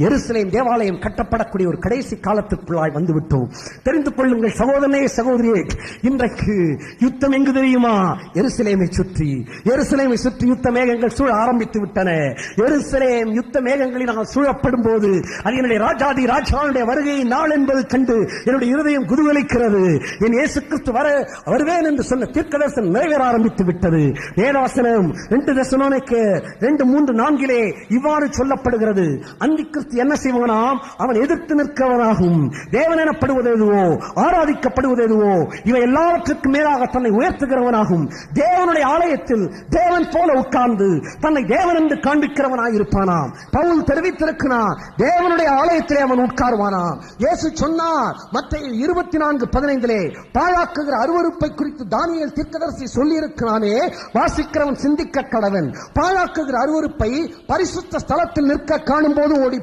எருசலேம் தேவாலயம் கட்டப்படக்கூடிய ஒரு கடைசி காலத்துக்குள்ளாய் வந்துவிட்டோம். தெரிந்து கொள்ளுங்கள் சகோதரனே, சகோதரியே, இன்றைக்கு யுத்தம் எங்கு தெரியுமா? எருசலேமை சுற்றி யுத்த மேகங்கள் சூழ ஆரம்பித்து விட்டன. எருசலேம் யுத்த மேகங்களினால் சூழப்படும் போது அது என்னுடைய ராஜாதி ராஜாவுடைய வருகை நாள் என்பது கண்டு என்னுடைய இருதயம் குதூகலிக்கிறது. என் இயேசு கிறிஸ்து வருவேன் என்று சொன்ன தீர்க்கதரிசனம் நிறைவேற ஆரம்பித்து விட்டது. வேதவசனம் 2 தெசலோனிக்கே 2:3-4 இவ்வாறு சொல்லப்படுகிறது. அந்தி கிறிஸ்து என்ன செய்வானாம்? அவன் எதிர்த்து நிற்கவனாகும். தேவன் எனப்படுவது எதுவோ, ஆராதிக்கப்படுவது எதுவோ, இவை எல்லாவற்றுக்கும் மேலாக தன்னை உயர்த்துகிறவனாகும். தேவனுடைய ஆலயத்தில் தேவன் போல உட்கார்ந்து தன்னை தேவன் என்று காண்பிக்கிறவனாய் இருப்பானாம். பவுல் தெரிவித்திருக்கிறான், தேவனுடைய ஆலயத்திலே அவன் உட்காருவானாம். இயேசு சொன்னார் மத்தேயு 24:15 பாழாக்குகிற அருவருப்பை குறித்து தானியேல் தீர்க்கதரிசி சொல்லி இருக்கிறானே, வாசிக்கிறவன் சிந்திக்க கடவன். பாழாக்குகிற அருவருப்பை பரிசுத்த ஸ்தலத்தில் நிற்க காணும் போது ஓடி